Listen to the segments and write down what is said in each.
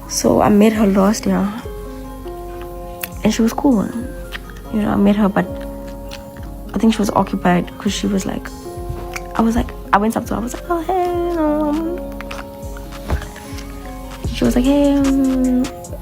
So I met her last year, and she was cool. You know, I met her, but I think she was occupied because she was like, I went up to her, I was like, oh, hey. She was like, hey,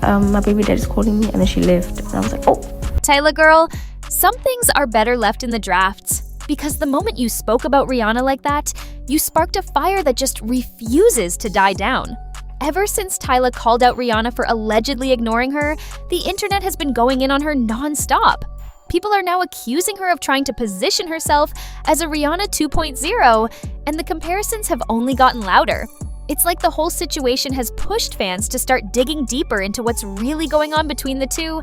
my baby daddy's calling me, and then she left. And I was like, oh. Tyla girl, some things are better left in the drafts, because the moment you spoke about Rihanna like that, you sparked a fire that just refuses to die down. Ever since Tyla called out Rihanna for allegedly ignoring her, the internet has been going in on her non-stop. People are now accusing her of trying to position herself as a Rihanna 2.0, and the comparisons have only gotten louder. It's like the whole situation has pushed fans to start digging deeper into what's really going on between the two,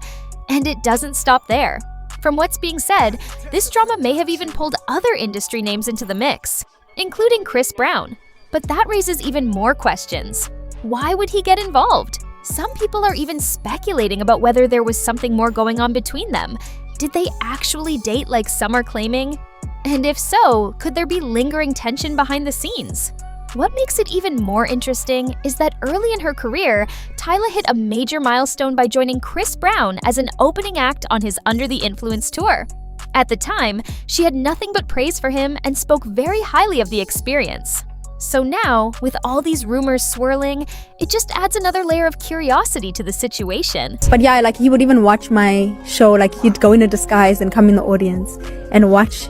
and it doesn't stop there. From what's being said, this drama may have even pulled other industry names into the mix, including Chris Brown. But that raises even more questions. Why would he get involved? Some people are even speculating about whether there was something more going on between them. Did they actually date like some are claiming? And if so, could there be lingering tension behind the scenes? What makes it even more interesting is that early in her career, Tyla hit a major milestone by joining Chris Brown as an opening act on his Under the Influence tour. At the time, she had nothing but praise for him and spoke very highly of the experience. So now, with all these rumors swirling, it just adds another layer of curiosity to the situation. But yeah, like he would even watch my show, like he'd go in a disguise and come in the audience and watch.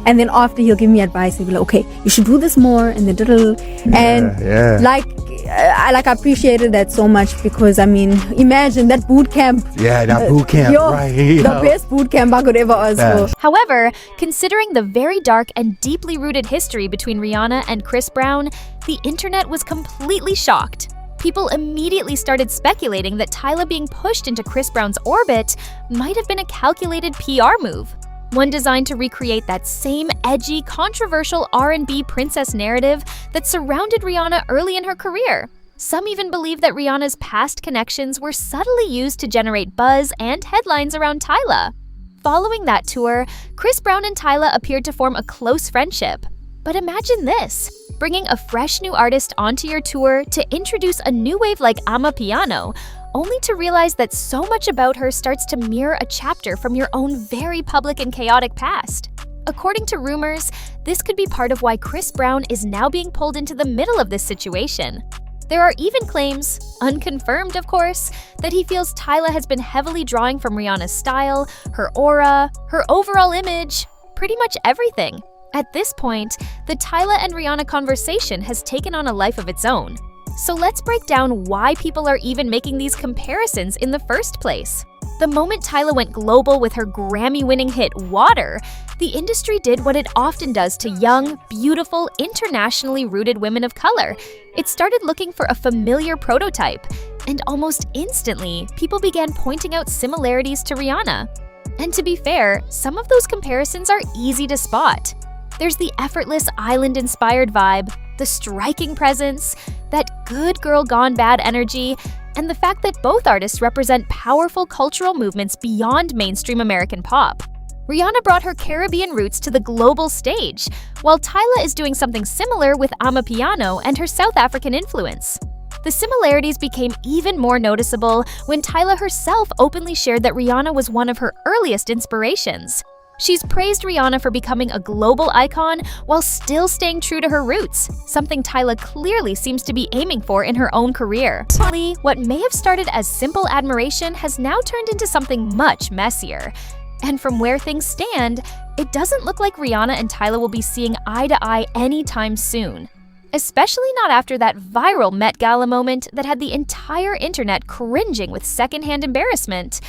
And then after he'll give me advice, he'll be like, okay, you should do this more, and then like I appreciated that so much, because I mean, imagine that boot camp. Yeah, that boot camp, right? The best boot camp I could ever ask for. However, considering the very dark and deeply rooted history between Rihanna and Chris Brown, the internet was completely shocked. People immediately started speculating that Tyla being pushed into Chris Brown's orbit might have been a calculated PR move. One designed to recreate that same edgy, controversial R&B princess narrative that surrounded Rihanna early in her career. Some even believe that Rihanna's past connections were subtly used to generate buzz and headlines around Tyla. Following that tour, Chris Brown and Tyla appeared to form a close friendship. But imagine this, bringing a fresh new artist onto your tour to introduce a new wave like Amapiano, only to realize that so much about her starts to mirror a chapter from your own very public and chaotic past. According to rumors, this could be part of why Chris Brown is now being pulled into the middle of this situation. There are even claims, unconfirmed of course, that he feels Tyla has been heavily drawing from Rihanna's style, her aura, her overall image, pretty much everything. At this point, the Tyla and Rihanna conversation has taken on a life of its own. So let's break down why people are even making these comparisons in the first place. The moment Tyla went global with her Grammy-winning hit Water, the industry did what it often does to young, beautiful, internationally rooted women of color. It started looking for a familiar prototype, and almost instantly, people began pointing out similarities to Rihanna. And to be fair, some of those comparisons are easy to spot. There's the effortless island-inspired vibe, the striking presence, that good girl gone bad energy, and the fact that both artists represent powerful cultural movements beyond mainstream American pop. Rihanna brought her Caribbean roots to the global stage, while Tyla is doing something similar with Amapiano and her South African influence. The similarities became even more noticeable when Tyla herself openly shared that Rihanna was one of her earliest inspirations. She's praised Rihanna for becoming a global icon while still staying true to her roots, something Tyla clearly seems to be aiming for in her own career. What may have started as simple admiration has now turned into something much messier. And from where things stand, it doesn't look like Rihanna and Tyla will be seeing eye to eye anytime soon. Especially not after that viral Met Gala moment that had the entire internet cringing with secondhand embarrassment.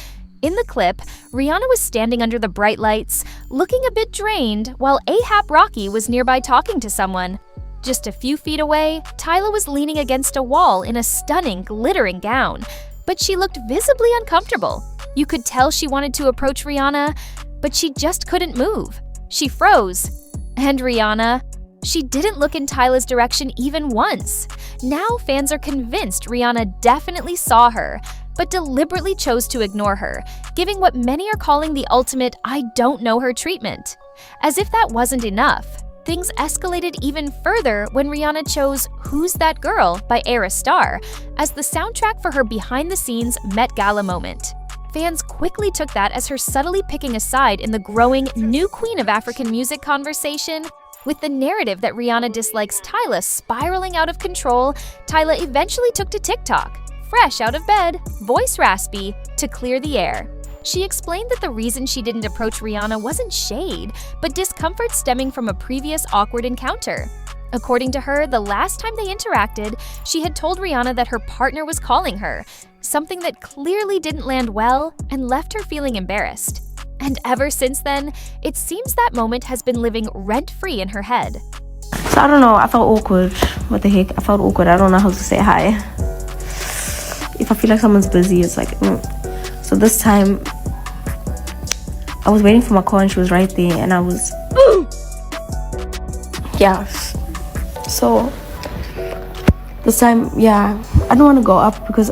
In the clip, Rihanna was standing under the bright lights, looking a bit drained, while A$AP Rocky was nearby talking to someone. Just a few feet away, Tyla was leaning against a wall in a stunning, glittering gown, but she looked visibly uncomfortable. You could tell she wanted to approach Rihanna, but she just couldn't move. She froze. And Rihanna? She didn't look in Tyla's direction even once. Now fans are convinced Rihanna definitely saw her, but deliberately chose to ignore her, giving what many are calling the ultimate "I don't know her" treatment. As if that wasn't enough, Things escalated even further when Rihanna chose Who's That Girl by Era Star as the soundtrack for her behind-the-scenes Met Gala moment. Fans quickly took that as her subtly picking a side in the growing new queen of African music conversation. With the narrative that Rihanna dislikes Tyla spiraling out of control, Tyla eventually took to TikTok, fresh out of bed, voice raspy, to clear the air. She explained that the reason she didn't approach Rihanna wasn't shade, but discomfort stemming from a previous awkward encounter. According to her, the last time they interacted, she had told Rihanna that her partner was calling her, something that clearly didn't land well and left her feeling embarrassed. And ever since then, it seems that moment has been living rent-free in her head. So I don't know, I felt awkward. What the heck? I felt awkward. I don't know how to say hi. If I feel like someone's busy, it's like, So this time, I was waiting for my car and she was right there and I was, yeah. So this time, I don't want to go up because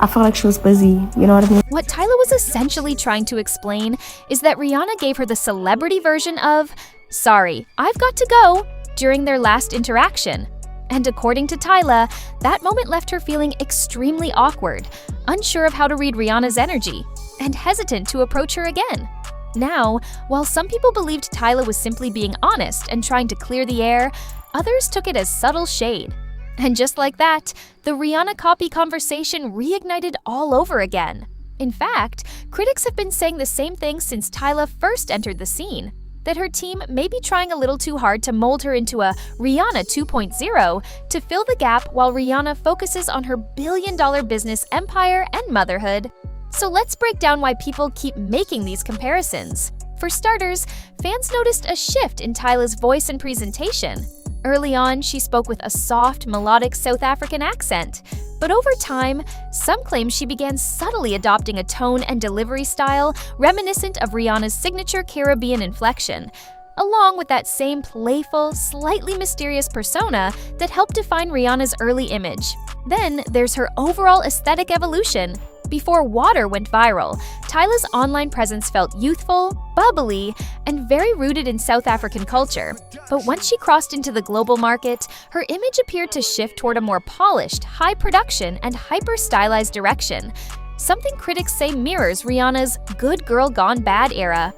I felt like she was busy, you know what I mean? What Tyla was essentially trying to explain is that Rihanna gave her the celebrity version of, "Sorry, I've got to go," during their last interaction. And according to Tyla, that moment left her feeling extremely awkward, unsure of how to read Rihanna's energy, and hesitant to approach her again. Now, while some people believed Tyla was simply being honest and trying to clear the air, others took it as subtle shade. And just like that, the Rihanna copy conversation reignited all over again. In fact, critics have been saying the same thing since Tyla first entered the scene, that her team may be trying a little too hard to mold her into a Rihanna 2.0 to fill the gap while Rihanna focuses on her billion-dollar business empire and motherhood. So let's break down why people keep making these comparisons. For starters, fans noticed a shift in Tyla's voice and presentation. Early on, she spoke with a soft, melodic South African accent. But over time, some claim she began subtly adopting a tone and delivery style reminiscent of Rihanna's signature Caribbean inflection, along with that same playful, slightly mysterious persona that helped define Rihanna's early image. Then there's her overall aesthetic evolution. Before Water went viral, Tyla's online presence felt youthful, bubbly, and very rooted in South African culture. But once she crossed into the global market, her image appeared to shift toward a more polished, high production, and hyper-stylized direction, something critics say mirrors Rihanna's Good Girl Gone Bad era.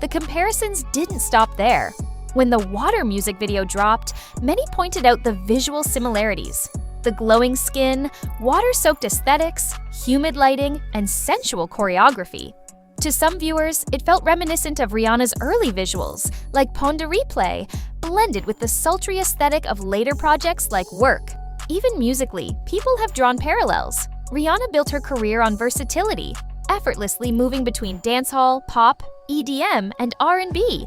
The comparisons didn't stop there. When the Water music video dropped, many pointed out the visual similarities. The glowing skin, water-soaked aesthetics, humid lighting, and sensual choreography. To some viewers, it felt reminiscent of Rihanna's early visuals, like Pon de Replay, blended with the sultry aesthetic of later projects like Work. Even musically, people have drawn parallels. Rihanna built her career on versatility, effortlessly moving between dancehall, pop, EDM, and R&B.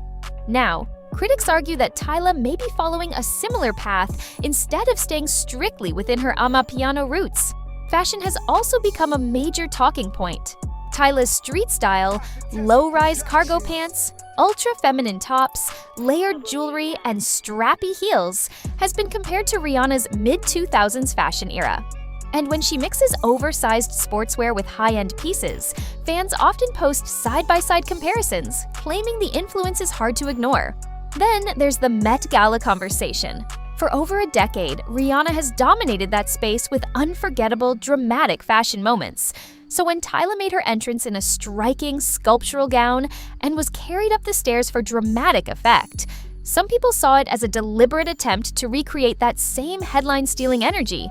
Now, critics argue that Tyla may be following a similar path instead of staying strictly within her Amapiano roots. Fashion has also become a major talking point. Tyla's street style, low-rise cargo pants, ultra-feminine tops, layered jewelry, and strappy heels has been compared to Rihanna's mid-2000s fashion era. And when she mixes oversized sportswear with high-end pieces, fans often post side-by-side comparisons, claiming the influence is hard to ignore. Then there's the Met Gala conversation. For over a decade, Rihanna has dominated that space with unforgettable, dramatic fashion moments. So when Tyla made her entrance in a striking, sculptural gown and was carried up the stairs for dramatic effect, some people saw it as a deliberate attempt to recreate that same headline-stealing energy.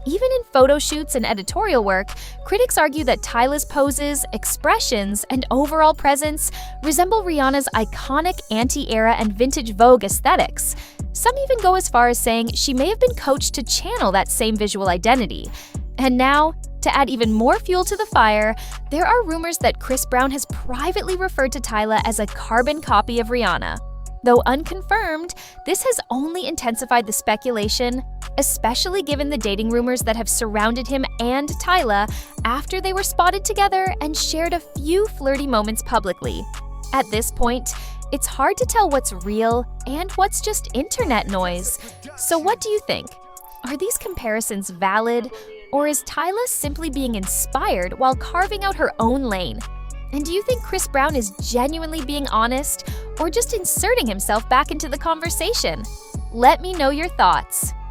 Even in photo shoots and editorial work, critics argue that Tyla's poses, expressions, and overall presence resemble Rihanna's iconic anti-era and vintage Vogue aesthetics. Some even go as far as saying she may have been coached to channel that same visual identity. And now, to add even more fuel to the fire, there are rumors that Chris Brown has privately referred to Tyla as a carbon copy of Rihanna. Though unconfirmed, this has only intensified the speculation, especially given the dating rumors that have surrounded him and Tyla after they were spotted together and shared a few flirty moments publicly. At this point, it's hard to tell what's real and what's just internet noise. So what do you think? Are these comparisons valid, or is Tyla simply being inspired while carving out her own lane? And do you think Chris Brown is genuinely being honest or just inserting himself back into the conversation? Let me know your thoughts.